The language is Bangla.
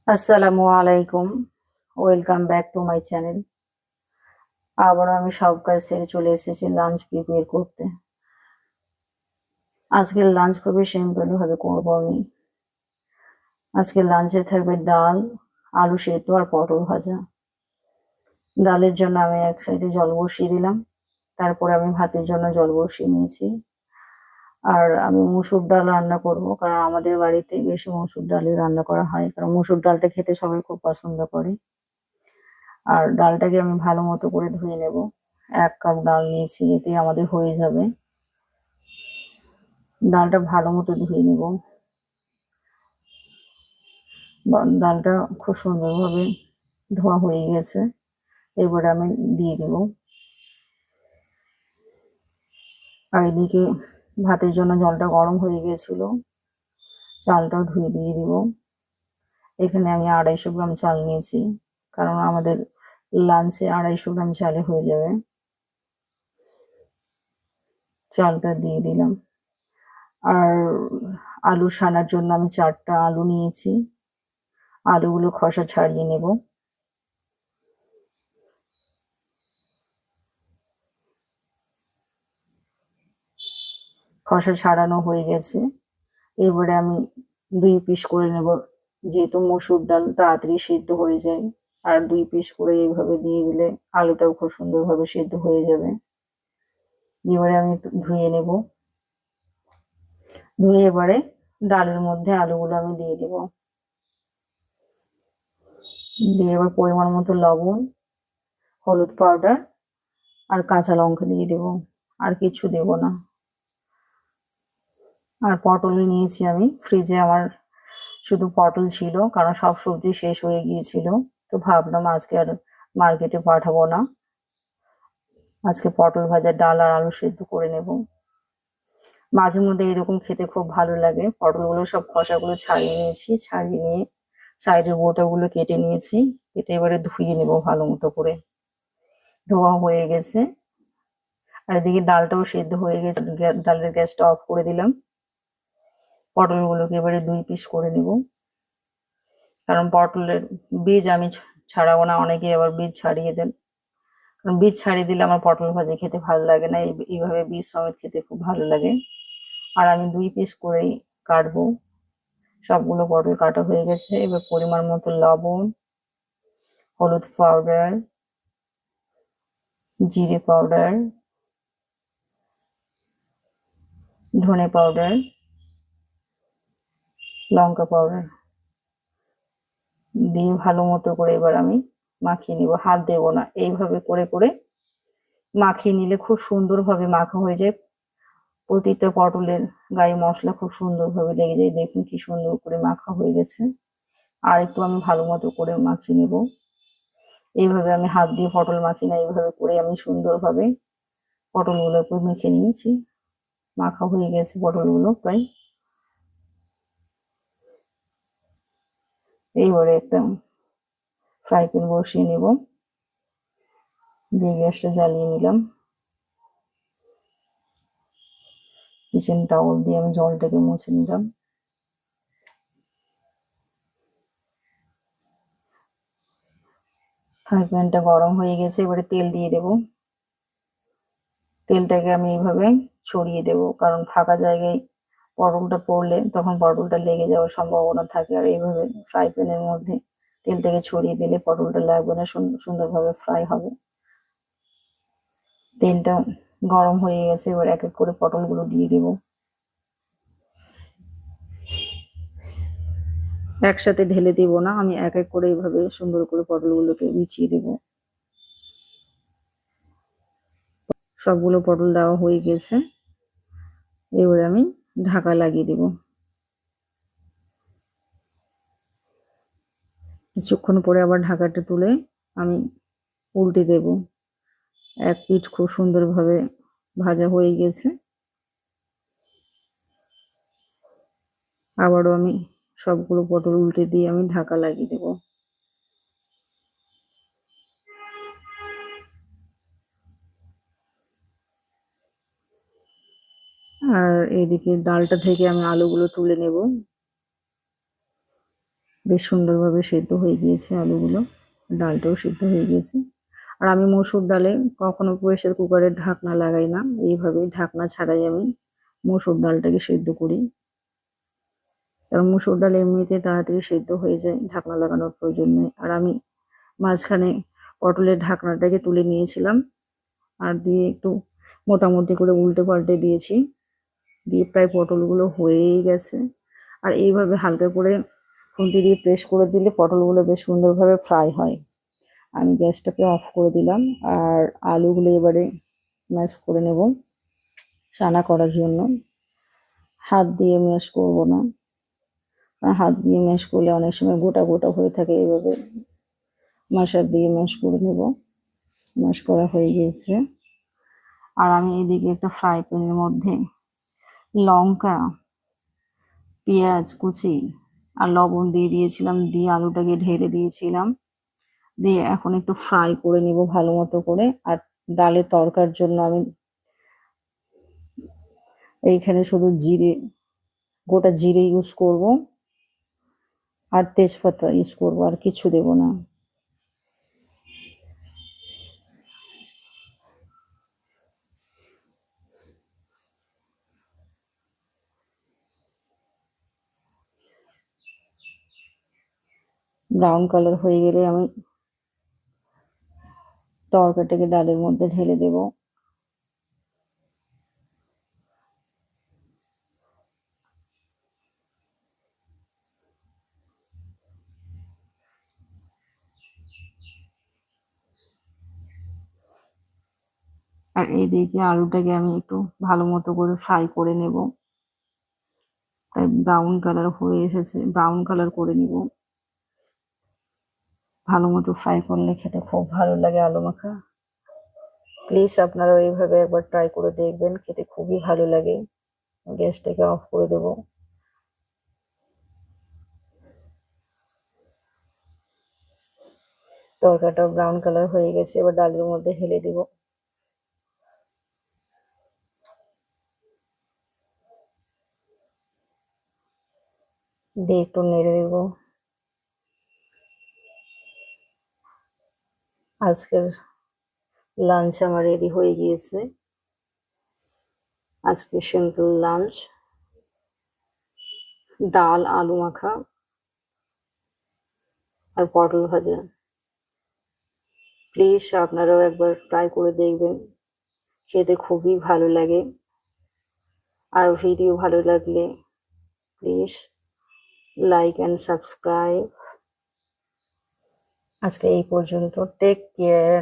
আসসালামু আলাইকুম। Welcome back to my channel. আবারও আমি সব কাজ সেরে চলে এসেছি লাঞ্চ প্রিপেয়ার করতে। আজকের লাঞ্চ খুবই সিম্পল ভাবে করবো আমি। আজকে লাঞ্চে থাকবে ডাল, আলু সেদ্ধ আর পটল ভাজা। ডালের জন্য আমি এক সাইডে জল বসিয়ে দিলাম, তারপরে আমি ভাতের জন্য জল বসিয়ে নিয়েছি। আর আমি মুসুর ডাল রান্না করব, কারণ আমাদের বাড়িতে বেশি মুসুর ডালই রান্না করা হয়, কারণ মুসুর ডালটা খেতে সবাই খুব পছন্দ করে। আর ডালটাকে আমি ভালো মতো করে ধুয়ে নেব। 1 কাপ ডাল নিয়েছি, এতে আমাদের হয়ে যাবে। ডালটা ভালো মতো ধুয়ে নেব। ডালটা খুব সুন্দরভাবে ধোয়া হয়ে গেছে, এবারে আমি দিয়ে দেব। আর এদিকে ভাতের জন্য জলটা গরম হয়ে গিয়েছিল, চালটাও ধুয়ে দিয়ে দিব। এখানে আমি 250 গ্রাম চাল নিয়েছি, কারণ আমাদের লাঞ্চে 250 গ্রাম চালে হয়ে যাবে। চালটা দিয়ে দিলাম। আর আলু সানার জন্য আমি 4টা আলু নিয়েছি। আলুগুলো খোসা ছাড়িয়ে নেব। খোসা ছাড়ানো হয়ে গেছে, এবারে আমি 2 পিস করে নেব, যেহেতু মসুর ডাল তাড়াতাড়ি সিদ্ধ হয়ে যায়। আর 2 পিস করে এইভাবে দিয়ে দিলে আলুটাও খুব সুন্দরভাবে সিদ্ধ হয়ে যাবে। এবারে আমি একটু ধুয়ে নেব। ধুয়ে এবারে ডালের মধ্যে আলুগুলো আমি দিয়ে দেব। দিয়ে এবার পরিমাণ মতো লবণ, হলুদ পাউডার আর কাঁচা লঙ্কা দিয়ে দেব। আর কিছু দেব না। আর পটল নিয়েছি আমি, ফ্রিজে আমার শুধু পটল ছিল, কারণ সব সবজি শেষ হয়ে গিয়েছিল। তো ভাবলাম আজকে আর মার্কেটে পাঠাবো না, আজকে পটল ভাজা, ডাল আর আলু সেদ্ধ করে নেব। মাঝে মধ্যে এরকম খেতে খুব ভালো লাগে। পটলগুলো সব খোসাগুলো ছাড়িয়ে নিয়েছি, ছাড়িয়ে নিয়ে সাইডের বোটাগুলো কেটে নিয়েছি। কেটে এবারে ধুয়ে নেব ভালো মতো করে। ধোয়া হয়ে গেছে। আর এদিকে ডালটাও সেদ্ধ হয়ে গেছে, ডালের গ্যাসটা অফ করে দিলাম। পটলগুলোকে এবারে 2 পিস করে নেব, কারণ পটলের বীজ আমি ছাড়াবো না। অনেকে আবার বীজ ছাড়িয়ে দেন, কারণ বীজ ছাড়িয়ে দিলে আমার পটল ভাজা খেতে ভালো লাগে না। এইভাবে বীজ সমেত খেতে খুব ভালো লাগে। আর আমি 2 পিস করেই কাটবো। সবগুলো পটল কাটা হয়ে গেছে। এবার পরিমাণ মতো লবণ, হলুদ পাউডার, জিরে পাউডার, ধনে পাউডার, লঙ্কা পাউডার দিয়ে ভালো মতো করে এবার আমি মাখিয়ে নিব। হাত দেব না, এইভাবে করে করে মাখিয়ে নিলে খুব সুন্দরভাবে মাখা হয়ে যায়। প্রতিটা পটলের গায়ে মশলা খুব সুন্দরভাবে লেগে যায়। দেখুন কি সুন্দর করে মাখা হয়ে গেছে। আর একটু আমি ভালো মতো করে মাখিয়ে নেব। এইভাবে আমি হাত দিয়ে পটল মাখি না, এইভাবে করে আমি সুন্দরভাবে পটলগুলো একটু মেখে নিয়েছি। মাখা হয়ে গেছে পটলগুলো প্রায়। এইবারে একটা ফ্রাই প্যান বসিয়ে নেব, দিয়ে গ্যাসটা জ্বালিয়ে নিলাম। কিচেন টাওয়াল দিয়ে আমি জলটাকে মুছে নিলাম। ফ্রাই প্যানটা গরম হয়ে গেছে, এবারে তেল দিয়ে দেব। তেলটাকে আমি এইভাবে ছড়িয়ে দেব, কারণ ফাঁকা জায়গায় পটলটা পড়লে তখন পটলটা লেগে যাওয়ার সম্ভাবনা থাকে। আর এইভাবে ফ্রাই প্যানের মধ্যে তেলটাকে ছড়িয়ে দিলে পটলটা লাগবে না, সুন্দরভাবে ফ্রাই হবে। তেলটা গরম হয়ে গেছে, এবার এক এক করে পটলগুলো দিয়ে দেব। একসাথে ঢেলে দেব না, আমি এক এক করে এইভাবে সুন্দর করে পটলগুলোকে বিছিয়ে দেব। সবগুলো পটল দেওয়া হয়ে গেছে, এবারে আমি ঢাকা লাগিয়ে দেব। কিছুক্ষণ পরে আবার ঢাকাটা তুলে আমি উল্টে দেব। এক পিঠ খুব সুন্দরভাবে ভাজা হয়ে গেছে, আবারও আমি সবগুলো পটল উল্টে দিয়ে আমি ঢাকা লাগিয়ে দেব। আর এদিকে ডালটা থেকে আমি আলুগুলো তুলে নেব। বেশ সুন্দরভাবে সেদ্ধ হয়ে গিয়েছে আলুগুলো, ডালটাও সেদ্ধ হয়ে গিয়েছে। আর আমি মসুর ডালে কখনো প্রেসার কুকারের ঢাকনা লাগাই না, এইভাবেই ঢাকনা ছাড়াই আমি মসুর ডালটাকে সেদ্ধ করি। কারণ মসুর ডাল এমনিতে তাড়াতাড়ি সেদ্ধ হয়ে যায়, ঢাকনা লাগানোর প্রয়োজন নেই। আর আমি মাঝখানে পটলের ঢাকনাটাকে তুলে নিয়েছিলাম আর দিয়ে একটু মোটামুটি করে উল্টে পাল্টে দিয়েছি, দিয়ে প্রায় পটলগুলো হয়েই গেছে। আর এইভাবে হালকা করে খুন্তি দিয়ে প্রেস করে দিলে পটলগুলো বেশ সুন্দরভাবে ফ্রাই হয়। আমি গ্যাসটাকে অফ করে দিলাম আর আলুগুলো এবারে ম্যাশ করে নেব। রান্না করার জন্য হাত দিয়ে ম্যাশ করব না, কারণ হাত দিয়ে ম্যাশ করলে অনেক সময় গোটা গোটা হয়ে থাকে। এইভাবে মাশার দিয়ে ম্যাশ করে নেব। ম্যাশ করা হয়ে গিয়েছে। আর আমি এদিকে একটা ফ্রাই প্যানের মধ্যে লঙ্কা, পেঁয়াজ কুচি আর লবণ দিয়ে দিয়েছিলাম, দিয়ে আলুটাকে ঢেলে দিয়েছিলাম, দিয়ে এখন একটু ফ্রাই করে নিব ভালো মতো করে। আর ডালের তরকার জন্য আমি এইখানে শুধু জিরে, গোটা জিরে ইউজ করব আর তেজপাতা ইউজ করব, আর কিছু দেব না। ব্রাউন কালার হয়ে গেলে আমি তরকারিটাকে ডালের মধ্যে ঢেলে দেব। আর এইদিকে আলুটাকে আমি একটু ভালো মতো করে ফ্রাই করে নেব, প্রায় ব্রাউন কালার হয়ে এসেছে, ব্রাউন কালার করে নিব। ভালো মতো ফ্রাই করলে খেতে খুব ভালো লাগে আলু মাখা। প্লিজ আপনারা এইভাবে একবার ট্রাই করে দেখবেন, খেতে খুবই ভালো লাগে। গ্যাসটাকে অফ করে দেব। তরকারিটা ব্রাউন কালার হয়ে গেছে, এবার ডালের মধ্যে ঢেলে দিব। দিয়ে একটু নেড়ে দেব। আজকের লাঞ্চ আমার রেডি হয়ে গিয়েছে। আজকে সিম্পল লাঞ্চ, ডাল, আলু মাখা আর পটল ভাজা। প্লিজ আপনারাও একবার ট্রাই করে দেখবেন, খেতে খুবই ভালো লাগে। আর ভিডিও ভালো লাগলে প্লিজ লাইক অ্যান্ড সাবস্ক্রাইব। আজকে এই পর্যন্ত, টেক কেয়ার।